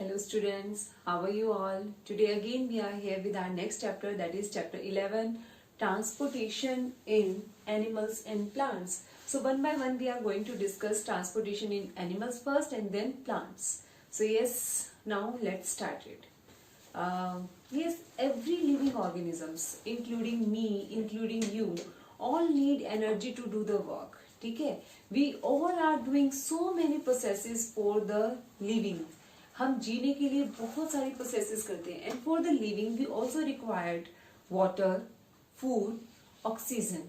Hello students, how are you all? Today again we are here with our next chapter, that is chapter 11, transportation in animals and plants. So one by one we are going to discuss transportation in animals first and then plants. So yes, now let's start it. Yes, every living organisms, including me, including you, all need energy to do the work. ठीक है? We all are doing so many processes for the living. हम जीने के लिए बहुत सारी processes करते हैं and for the living we also required water food oxygen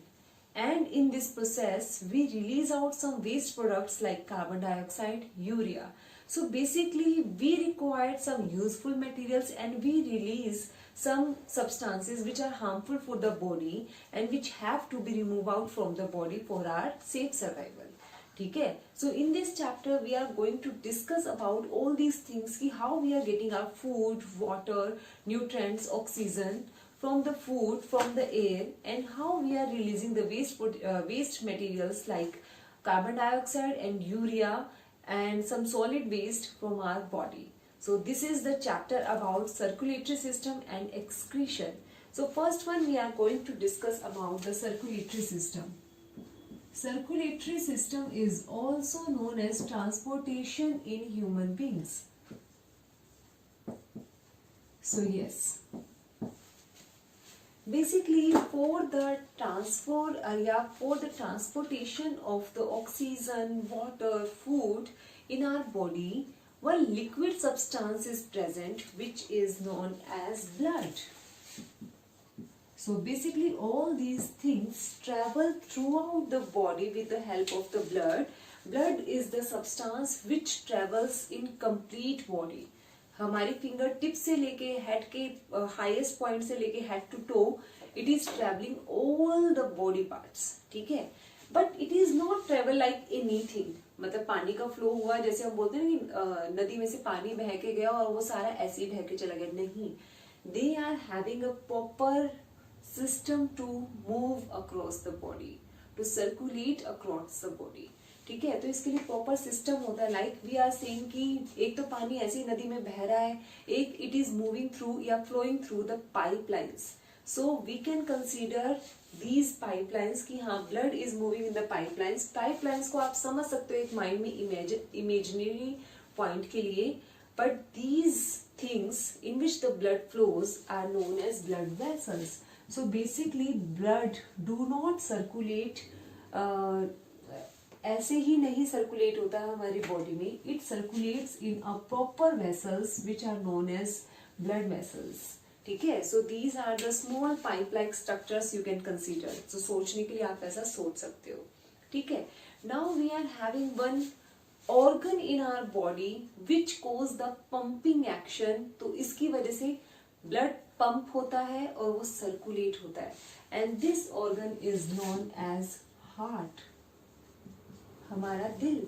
and in this process we release out some waste products like carbon dioxide, urea. So basically we required some useful materials and we release some substances which are harmful for the body and which have to be removed out from the body for our safe survival. ठीक है? So in this chapter we are going to discuss about all these things कि how we are getting our food, water, nutrients, oxygen from the food, from the air, and how we are releasing the waste materials like carbon dioxide and urea and some solid waste from our body. So this is the chapter about circulatory system and excretion. So first one we are going to discuss about the circulatory system. Circulatory system is also known as transportation in human beings. So yes. Basically for the transportation of the oxygen, water, food in our body, one liquid substance is present which is known as blood. So basically all these things travel throughout the body with the help of the blood. Blood is the substance which travels in complete body. हमारी finger tip से लेके head के highest point से लेके head to toe it is travelling all the body parts. ठीक है, but it is not travel like anything. मतलब पानी का फ्लो हुआ जैसे हम बोलते हैं कि नदी में से पानी बह के गया और वो सारा ऐसे ही बह के चला गया. नहीं, they are having a proper system to move across the body, to circulate across the body. ठीक है, तो इसके लिए प्रॉपर सिस्टम होता है. लाइक वी आर सेइंग कि एक तो पानी ऐसी नदी में बह रहा है, एक इट इज मूविंग थ्रू या flowing through the pipelines. So we can consider these pipelines कि हाँ blood is moving in the pipelines. Pipelines को आप समझ सकते हो एक माइंड में इमेजिनरी पॉइंट के लिए, but these things in which the blood flows are known as blood vessels. So basically blood do not circulate ऐसे ही नहीं सर्कुलेट होता है हमारी बॉडी में. It circulates in a proper vessels which are known as blood vessels. ठीक है, so these are the small pipe like structures you can consider. तो सोचने के लिए आप ऐसा सोच सकते हो. ठीक है, now we are having one organ in our body which cause the pumping action. तो इसकी वजह से ब्लड पंप होता है और वो सर्कुलेट होता है and this organ is known as heart. हमारा दिल.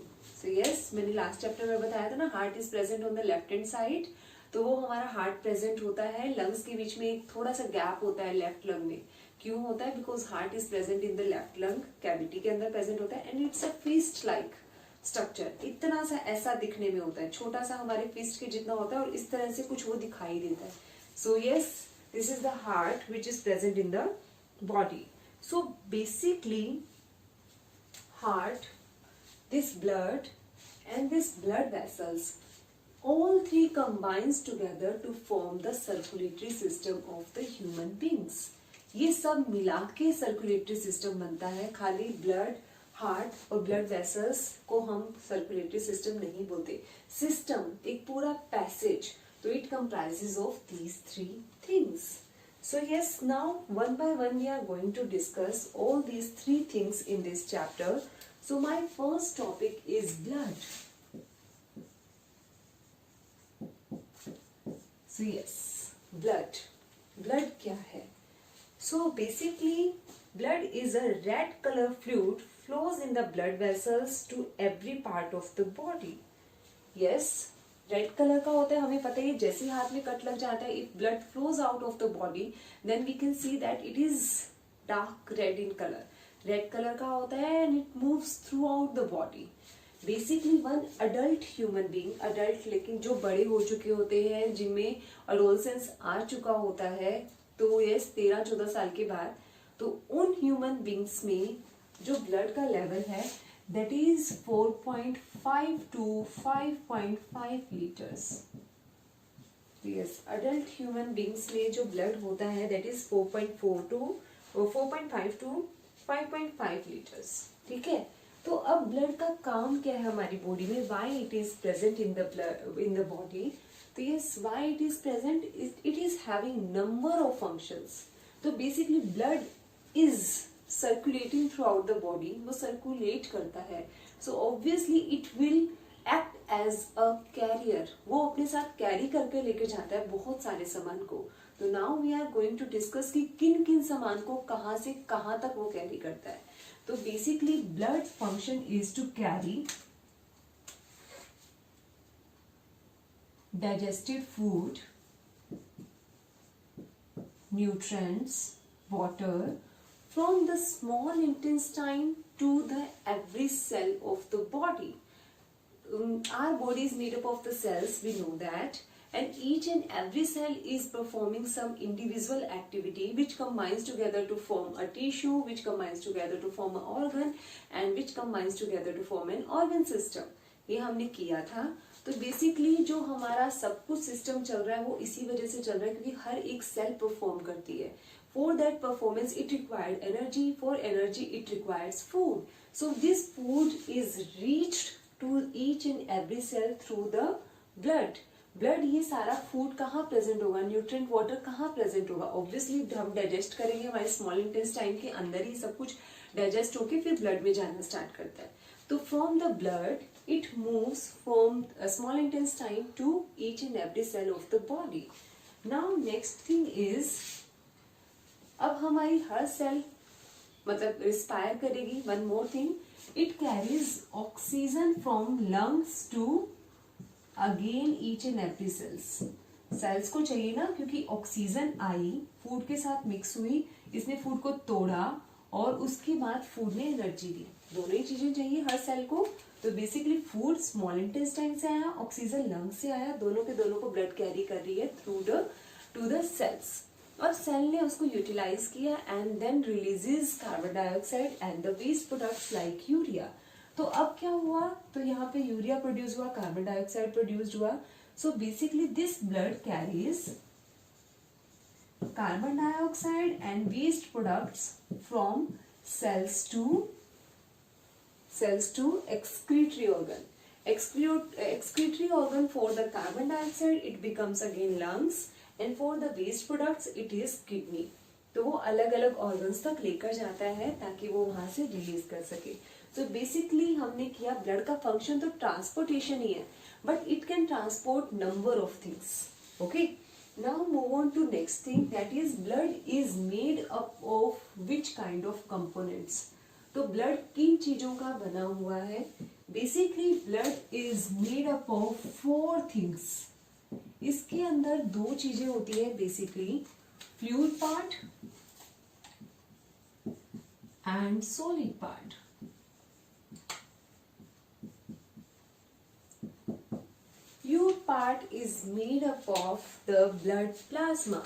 सो यस, मैंने लास्ट चैप्टर में बताया था ना, heart is present on the left hand side. तो वो हमारा हार्ट प्रेजेंट होता है. लंग्स के बीच में एक थोड़ा सा गैप होता है लेफ्ट लंग में. क्यों होता है? Because heart is present in the left lung cavity के अंदर प्रेजेंट होता है and it's a fist like structure. इतना सा ऐसा दिखने में होता है, छोटा सा हमारे फिस्ट के जितना होता है और इस तरह से कुछ वो दिखाई देता है. So yes, this is the heart which is present in the body. So basically heart, this blood and this blood vessels, all three combines together to form the circulatory system of the human beings. ये सब मिला के circulatory system बनता है. खाली blood, heart और blood vessels को हम circulatory system नहीं बोलते. System एक पूरा passage. So it comprises of these three things. So yes, now one by one we are going to discuss all these three things in this chapter. So my first topic is blood. So yes, blood. Blood क्या है? So basically blood is a red color fluid flows in the blood vessels to every part of the body. Yes. Red colour का होता है, हमें पता है. जैसे ही हाथ में कट लग जाता है, if blood flows out of the body then we can see that it is dark red in colour. Red colour का होता है and it moves throughout the body. Basically one adult human being, adult लेकिन जो बड़े हो चुके होते हैं, जिनमें एडोलसेंस आ चुका होता है, तो यस 13-14 साल के बाद, तो उन ह्यूमन बीइंग्स में जो ब्लड का लेवल है that is 4.5 to 5.5 litres. Yes, adult human beings में जो ब्लड होता है दैट इज 4.5 to 5.5 लीटर्स। ठीक है, तो अब ब्लड का काम क्या है हमारी बॉडी में, why it is present in the body. तो yes, why it is present, it is having number of functions. तो basically blood is circulating throughout the body, वो सर्कुलेट करता है, so obviously it will act as a carrier, वो अपने साथ carry करके लेके जाता है बहुत सारे सामान को। तो now we are going to discuss कि किन किन सामान को कहाँ से कहाँ तक वो कैरी करता है। तो basically blood function is to carry digested food, nutrients, water from the small intestine to the every cell of the body. Our body is made up of the cells, we know that, and each and every cell is performing some individual activity which combines together to form a tissue, which combines together to form an organ, and which combines together to form an organ system. ये हमने किया था। तो basically जो हमारा सब कुछ system चल रहा है वो इसी वजह से चल रहा है क्योंकि हर एक सेल परफॉर्म करती है। For that performance it required energy, for energy it requires food, so this food is reached to each and every cell through the blood. Blood, ये सारा फूड कहाँ प्रेजेंट होगा, न्यूट्रिएंट वाटर कहाँ present होगा, obviously हम digest करेंगे, हमारे small intestine के अंदर ही सब कुछ डाइजेस्ट होके फिर ब्लड में जाना स्टार्ट करता है। तो from the blood it moves from a small intestine to each and every cell of the body. Now next thing is, अब हमारी हर सेल मतलब रिस्पायर करेगी। One more thing, it carries oxygen from lungs to again each and every cells. Cells को चाहिए ना, क्योंकि oxygen आई, food के साथ मिक्स हुई, इसने फूड को तोड़ा और उसके बाद फूड ने एनर्जी दी। दोनों ही चीजें चाहिए हर सेल को। तो बेसिकली फूड स्मॉल इंटेस्टाइन से आया, ऑक्सीजन लंग से आया, दोनों के दोनों को ब्लड कैरी कर रही है टू द सेल्स, और सेल ने उसको यूटिलाइज किया and then releases carbon dioxide and the waste products like urea. तो अब क्या हुआ, तो यहाँ पे यूरिया प्रोड्यूस हुआ, कार्बन डाइऑक्साइड प्रोड्यूस्ड हुआ। So basically this blood carries carbon dioxide and waste products from cells to excretory organ. Excretory organ, for the carbon dioxide it becomes again lungs, and for the waste products it is kidney. तो वो अलग अलग organs तक लेकर जाता है ताकि वो वहां से रिलीज कर सके। So basically हमने किया, ब्लड का फंक्शन तो ट्रांसपोर्टेशन ही है, but it can transport number of things. Okay, now move on to next thing, that is blood is made up of which kind of components. तो blood किन चीजों का बना हुआ है, basically blood is made up of 4 things. इसके अंदर 2 चीजें होती है basically, fluid part and solid part. Fluid part is made up of the blood plasma.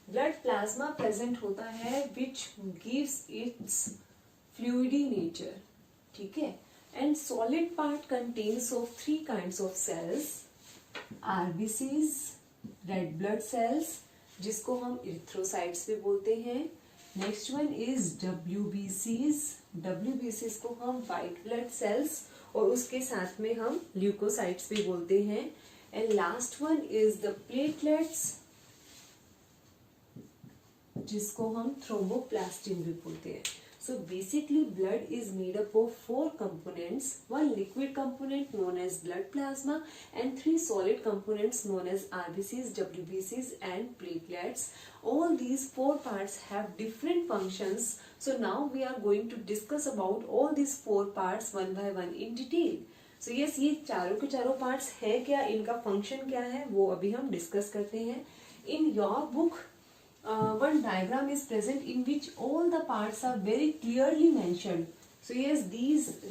Blood plasma present होता है which gives it's fluidy nature, ठीक है। and solid part contains of 3 kinds of cells, RBCs, red blood cells, जिसको हम erythrocytes भी बोलते हैं। next one is WBCs, WBCs को हम white blood cells और उसके साथ में हम leukocytes भी बोलते हैं। and last one is the platelets, जिसको हम थ्रोम्बोप्लास्टिन भी बोलते हैं। So basically blood is made up of 4 components, 1 liquid component known as blood plasma and 3 solid components known as RBCs, WBCs and platelets. All these 4 parts have different functions. So now we are going to discuss about all these 4 parts one by one in detail. So yes, ये चारों के चारों parts है क्या, इनका function क्या है, वो अभी हम discuss करते हैं। In your book, one diagram is present in which all the parts are very clearly mentioned. So yes,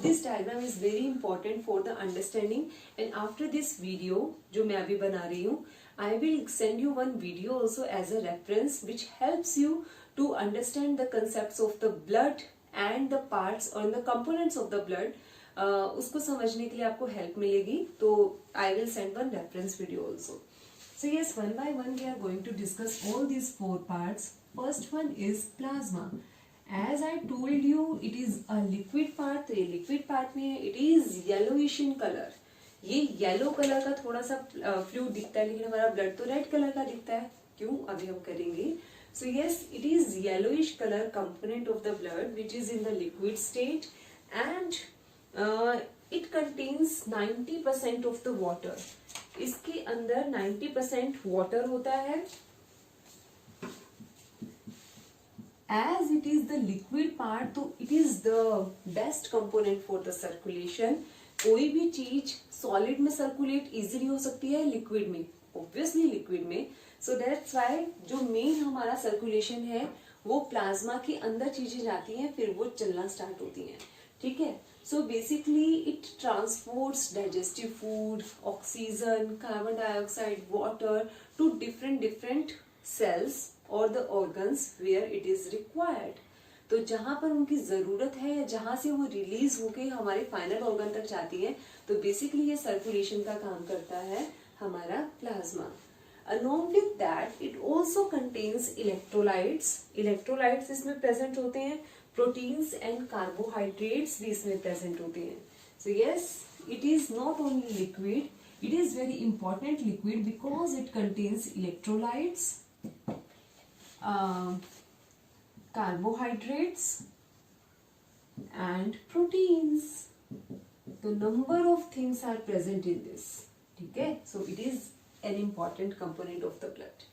this diagram is very important for the understanding. And after this video जो मैं अभी बना रही हूँ, I will send you one video also as a reference which helps you to understand the concepts of the blood and the parts or the components of the blood. उसको समझने के लिए आपको help मिलेगी, तो I will send one reference video also. So yes, one by one we are going to discuss all these 4 parts. First one is plasma. As I told you, it is a liquid part. तो ये liquid part में है, it is yellowish in color. ये yellow colour का थोड़ा सा fluid दिखता है, लेकिन हमारा ब्लड तो रेड कलर का दिखता है. क्यों, अभी हम करेंगे. So yes, it is yellowish color component of the blood which is in the liquid state, and it contains 90% of the water. इसके अंदर 90% water होता है. As it is the liquid part, तो it is the best component for the circulation. कोई भी चीज solid में circulate easily हो सकती है, liquid में, obviously liquid में. So that's why जो main हमारा circulation है वो प्लाज्मा के अंदर चीजें जाती हैं, फिर वो चलना स्टार्ट होती हैं. ठीक है. So basically it transports digestive food, oxygen, carbon dioxide, water to different cells और the organs where it is required. तो जहां पर उनकी जरूरत है या जहां से वो रिलीज होके हमारे फाइनल ऑर्गन तक जाती है, तो बेसिकली ये सर्कुलेशन का काम करता है हमारा plasma. Along with that, it also contains electrolytes. Electrolytes इसमें प्रेजेंट होते हैं, proteins and carbohydrates भी इसमें प्रेजेंट होते हैं. So yes, it is not only liquid, it is very important liquid because it contains electrolytes, carbohydrates and proteins. The number of things are present in this. ठीक है. So it is an important component of the blood.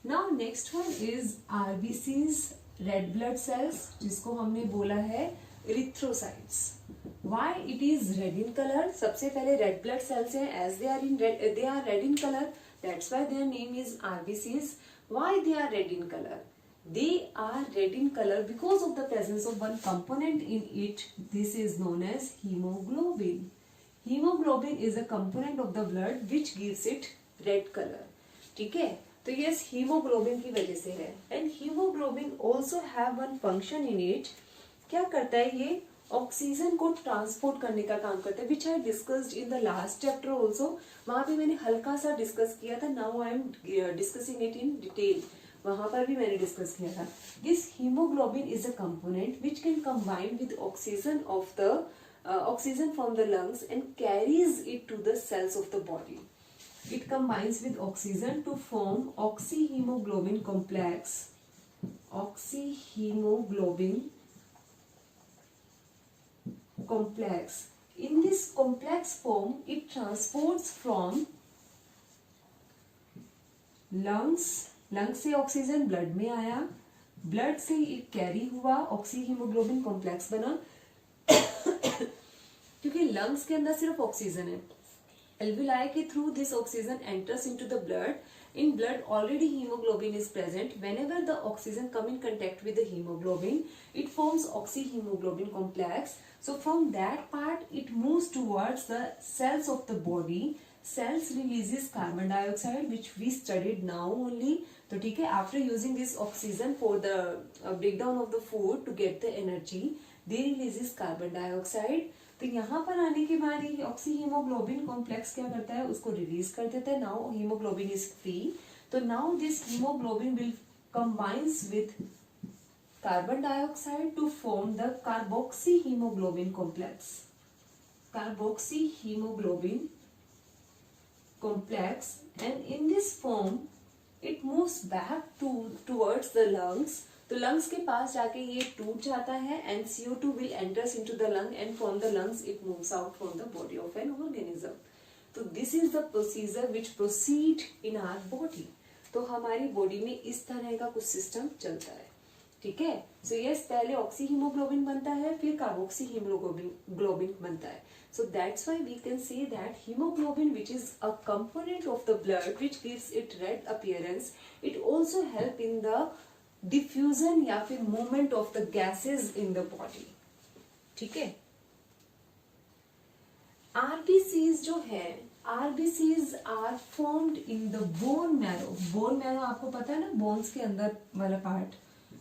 Now next one is RBCs, red blood cells, जिसको हमने बोला है erythrocytes. Why it is red in color? सबसे पहले red blood cells हैं, as they are red in color. That's why their name is RBCs. Why they are red in color? They are red in color because of the presence of one component in it. This is known as hemoglobin. Hemoglobin is a component of the blood which gives it red color. ठीक है. तो yes, hemoglobin की वजह से है. And hemoglobin also have one function in it. क्या करता है ये? ऑक्सीजन को ट्रांसपोर्ट करने का काम करता है, which I discussed in the last chapter also. वहां पे मैंने हल्का सा डिस्कस किया था. Now I am discussing it in detail. वहां पर भी मैंने डिस्कस किया था. This haemoglobin is a component which can combine with oxygen of the oxygen from the lungs and carries it to the cells of the body. It combines with oxygen to form oxyhemoglobin complex. Oxyhemoglobin complex. In this complex form, it transports from lungs. lungs से oxygen blood में आया, blood से it carry हुआ, oxyhaemoglobin complex बना. क्योंकि lungs के अंदर सिर्फ ऑक्सीजन है. Alveoli के through this oxygen enters into the blood. In blood already hemoglobin is present. Whenever the oxygen come in contact with the hemoglobin, it forms oxyhemoglobin complex. So from that part it moves towards the cells of the body. Cells releases carbon dioxide which we studied now only. तो ठीक है. After using this oxygen for the breakdown of the food to get the energy, they releases carbon dioxide. तो यहाँ पर आने के बाद ये ऑक्सीहीमोग्लोबिन कॉम्प्लेक्स क्या करता है, उसको रिलीज कर देता है. Now haemoglobin is free. तो now this haemoglobin will combines with carbon dioxide to form the carboxyhaemoglobin complex. Carboxyhaemoglobin complex, and in this form it moves back towards the lungs. तो lungs के पास जाके ये टूट जाता है and CO2 will enters into the lung and from the lungs it moves out from the body of an organism. तो this is the procedure which proceed in our body. तो हमारी बॉडी में इस तरह का कुछ सिस्टम चलता है. ठीक है. सो यस, पहले ऑक्सीहीमोग्लोबिन बनता है, फिर कार्बोक्सीहीमोग्लोबिन बनता है. So that's why we can say that hemoglobin, which is a component of the blood which gives it red appearance, it also help in the diffusion या फिर movement of the gases in the body. ठीक है। RBCs जो है, RBCs are formed in the bone marrow. Bone marrow आपको पता है ना, बोन्स के अंदर वाला पार्ट।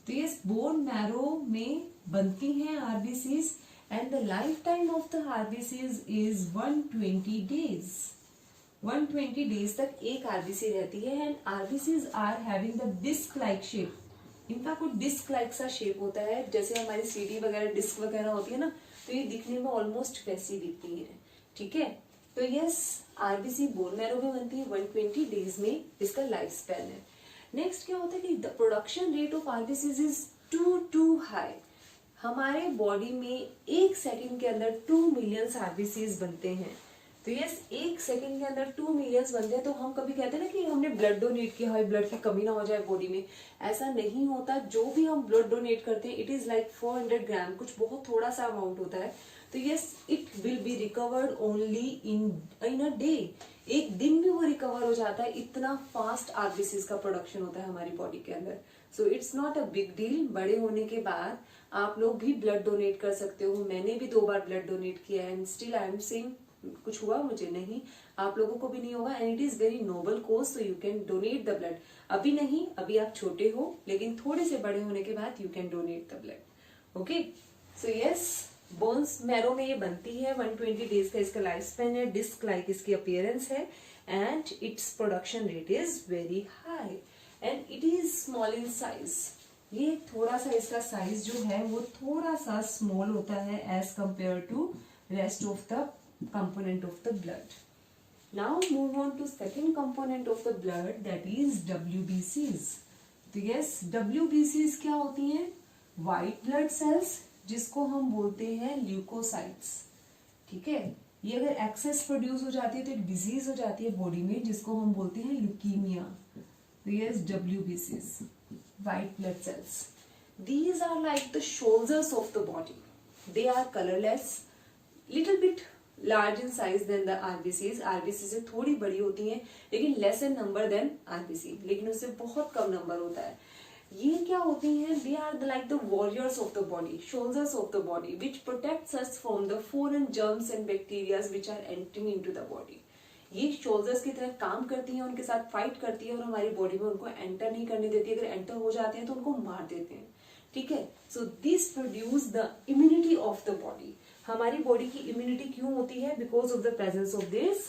तो ये बोन मैरो में बनती हैं RBCs and the life time of the RBCs is 120 days. 120 days तक एक आरबीसी रहती है एंड RBCs are having the disc like shape. इनका कुछ डिस्क लाइक सा शेप होता है, जैसे हमारी सीडी वगैरह डिस्क वगैरह होती है ना, तो ये दिखने में ऑलमोस्ट वैसी दिखती है। ठीक है, तो यस, आरबीसी बोन मैरो में बनती है, 120 डेज में इसका लाइफ स्पैन है। नेक्स्ट क्या होता है कि the production rate of RBCs is too high. हमारे बॉडी में एक सेकंड के अंदर 2 मिलियन आरबीसीज बनते हैं। तो यस, एक सेकंड के अंदर 2 मिलियन बनते हैं। तो हम कभी कहते हैं ना कि हमने ब्लड डोनेट किया है, ब्लड की कमी ना हो जाए बॉडी में, ऐसा नहीं होता। जो भी हम ब्लड डोनेट करते हैं, इट इज लाइक 400 ग्राम, कुछ बहुत थोड़ा सा अमाउंट होता है। तो yes, it will be recovered only in a day. एक दिन में वो रिकवर हो जाता है, इतना फास्ट आरबीसीज का प्रोडक्शन होता है हमारी बॉडी के अंदर। So it's not a big deal. बड़े होने के बाद आप लोग भी ब्लड डोनेट कर सकते हो। मैंने भी 2 बार ब्लड डोनेट किया है and still I am saying कुछ हुआ मुझे नहीं, आप लोगों को भी नहीं होगा and it is very noble cause, so you can donate the blood. अभी नहीं, अभी आप छोटे हो, लेकिन थोड़े से बड़े होने के बाद you can donate the blood. Okay, so yes, bones marrow में ये बनती है, 120 डेज का इसका लाइफ स्पेन है, डिस्क लाइक इसकी अपीयरेंस है and its production rate is very high and it is small in size. ये थोड़ा सा इसका साइज जो है वो थोड़ा सा स्मॉल होता है as compare to rest of the component of the blood. Now move on to second component of the blood, that is WBCs. तो yes, WBCs क्या होती हैं? White blood cells, जिसको हम बोलते हैं ल्यूकोसाइट्स। ठीक है, ये अगर एक्सेस प्रोड्यूस हो जाती है तो एक डिजीज हो जाती है बॉडी में, जिसको हम बोलते हैं ल्यूकीमिया। तो yes, WBCs, white blood cells. These are like the shoulders of the body. They are colorless, little bit large in size than the RBCs. RBC से थोड़ी बड़ी होती हैं, लेकिन less in number than RBC, लेकिन उससे बहुत कम नंबर होता है। ये क्या होती हैं? They are like the warriors of the body, soldiers of the body, which protects us from the foreign germs and bacterias which are entering into the body. ये शोल्डर्स की तरह काम करती हैं, उनके साथ फाइट करती है और हमारी बॉडी में उनको एंटर नहीं करने देती। अगर एंटर हो जाते हैं तो उनको मार देते हैं। ठीक है, so this produce the immunity of the body. हमारी बॉडी की इम्यूनिटी क्यों होती है? Because of the presence of this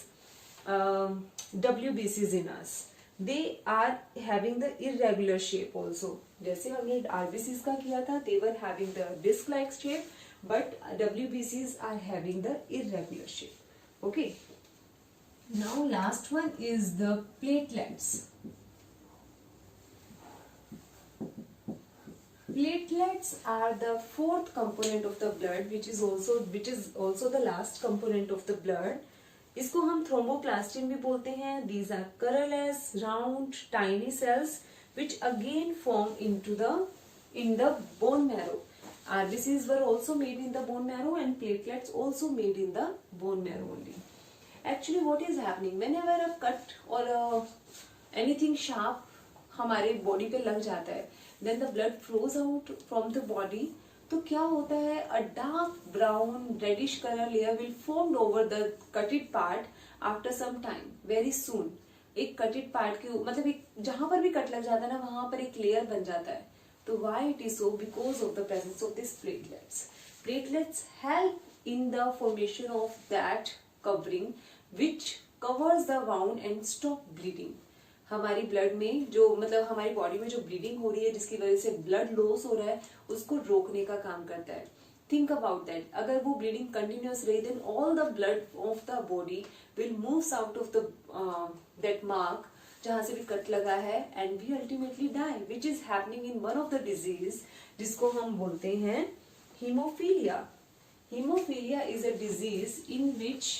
WBCs in us. They are having the irregular shape also. जैसे हमने आरबीसीज का किया था, they were having the disc like shape, but WBCs are having the irregular shape. Okay, now last one is the platelets. Platelets are the fourth component of the blood, which is also the last component of the blood. इसको हम thromboplastin भी बोलते हैं। These are colorless, round, tiny cells which again form in the bone marrow. RBCs were also made in the bone marrow and platelets also made in the bone marrow only. Actually, what is happening whenever a cut or anything sharp हमारे body पे लग जाता है, then the blood flows out from the body. तो क्या होता है? A dark brown reddish colour layer will form over the cutted part after some time, very soon. एक कटेड पार्ट के मतलब एक जहां पर भी कट लग जाता है ना, वहां पर एक लेयर बन जाता है। तो why it is so? Because of the presence of this platelets. Platelets help in the formation of that covering which covers the wound and stop bleeding. हमारी ब्लड में जो मतलब हमारी बॉडी में जो ब्लीडिंग हो रही है, जिसकी वजह से ब्लड लॉस हो रहा है, उसको रोकने का काम करता है। Think about that. अगर वो ब्लीडिंग कंटिन्यूअस रही, then all the blood of the body will moves out of the that mark जहां से भी कट लगा है and we ultimately die, which is happening in one of the disease जिसको हम बोलते हैं haemophilia. Haemophilia is a disease in which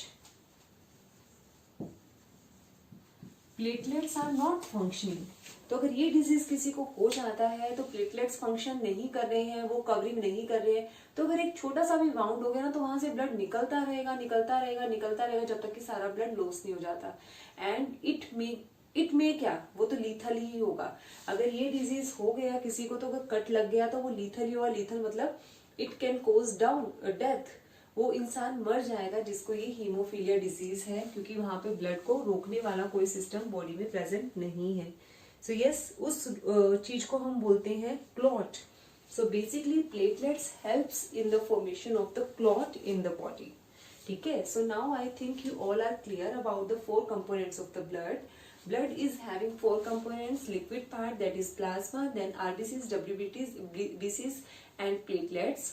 platelets are not functioning. तो अगर ये डिजीज किसी को हो जाता है तो प्लेटलेट्स फंक्शन नहीं कर रहे हैं, वो कवरिंग नहीं कर रहे हैं, तो अगर एक छोटा सा भी वाउंड हो गया ना, तो वहां से ब्लड निकलता रहेगा निकलता रहेगा निकलता रहेगा जब तक कि सारा ब्लड लॉस नहीं हो जाता। एंड इट में क्या, वो तो लीथल ही होगा। अगर ये डिजीज हो गया किसी को, तो अगर कट लग गया तो वो लीथल ही होगा। लीथल मतलब it can cause down death, वो इंसान मर जाएगा जिसको ये हीमोफीलिया डिजीज है, क्योंकि वहां पे ब्लड को रोकने वाला कोई सिस्टम बॉडी में प्रेजेंट नहीं है. सो यस, उस चीज को हम बोलते हैं clot. So basically platelets helps in the formation of the clot in the body. ठीक है. So now I think you all are clear about the 4 components of the blood. Blood is having 4 components: liquid part, that is plasma, then RBCs, WBCs, BCs and platelets.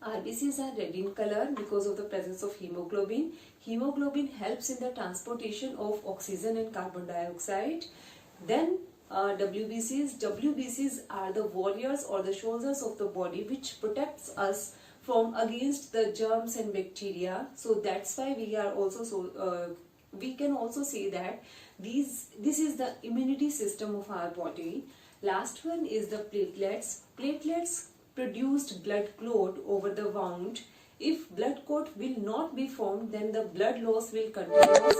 RBCs are red in color because of the presence of hemoglobin. Hemoglobin helps in the transportation of oxygen and carbon dioxide. Then WBCs are the warriors or the soldiers of the body which protects us from against the germs and bacteria. So that's why we are also we can also say that this is the immunity system of our body. Last one is the platelets. Platelets produced blood clot over the wound. If blood clot will not be formed, then the blood loss will continue.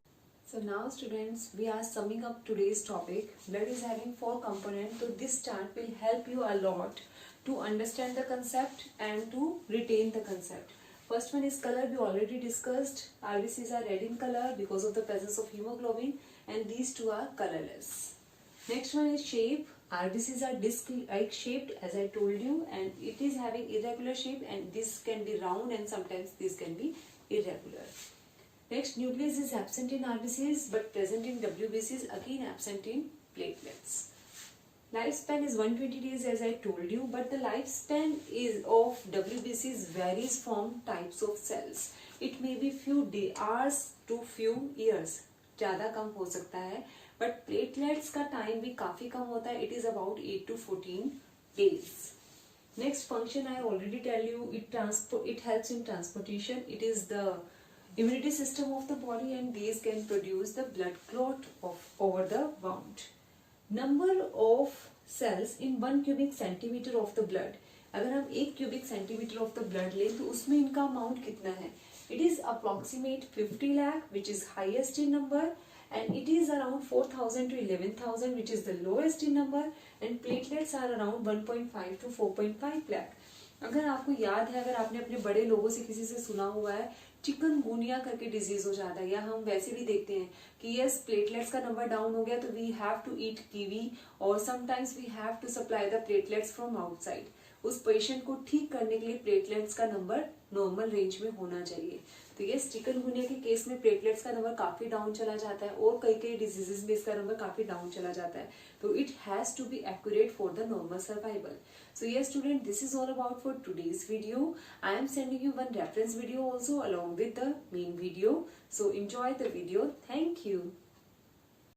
So now students, we are summing up today's topic. Blood is having 4 components, so this chart will help you a lot to understand the concept and to retain the concept. First one is color, we already discussed. RBCs are red in color because of the presence of hemoglobin, and these two are colorless. Next one is shape. RBCs are disc-like shaped, as I told you, and it is having irregular shape, and this can be round and sometimes this can be irregular. Next, nucleus is absent in RBCs but present in WBCs, again absent in platelets. Lifespan is 120 days, as I told you, but the lifespan is of WBCs varies from types of cells. It may be few hours to few years, ज़्यादा कम हो सकता है, but platelets का time भी काफी कम होता है. It is about 8 to 14 days. Next function I already tell you, it helps in transportation. It is the immunity system of the body, and these can produce the blood clot over the wound. Number of cells in 1 cubic centimeter of the blood. अगर हम 1 cubic centimeter of the blood लें तो उसमें इनका amount कितना है? It is approximate 50 lakh, which is highest in number, and it is around 4,000 to 11,000, which is the lowest in number, and platelets are around 1.5 to 4.5 lakh. अगर आपको याद है, अगर आपने अपने बड़े लोगों से किसी से सुना हुआ है चिकनगुनिया करके डिजीज हो जाता है, या हम वैसे भी देखते हैं कि यस प्लेटलेट्स का नंबर डाउन हो गया तो we have to eat kiwi, और sometimes we have to supply the platelets from outside. उस पेशेंट को ठीक करने के लिए प्लेटलेट्स का नंबर नॉर्मल रेंज में होना चाहिए. तो ये चिकनगुनिया के केस में प्लेटलेट्स का नंबर काफी डाउन चला जाता है, और कई डिजीजेस में इसका नंबर काफी डाउन चला जाता है. तो it has to be accurate for the normal survival. So yes student, this is all about for today's video. I am sending you one reference video also along with the main video. So enjoy the video. Thank you.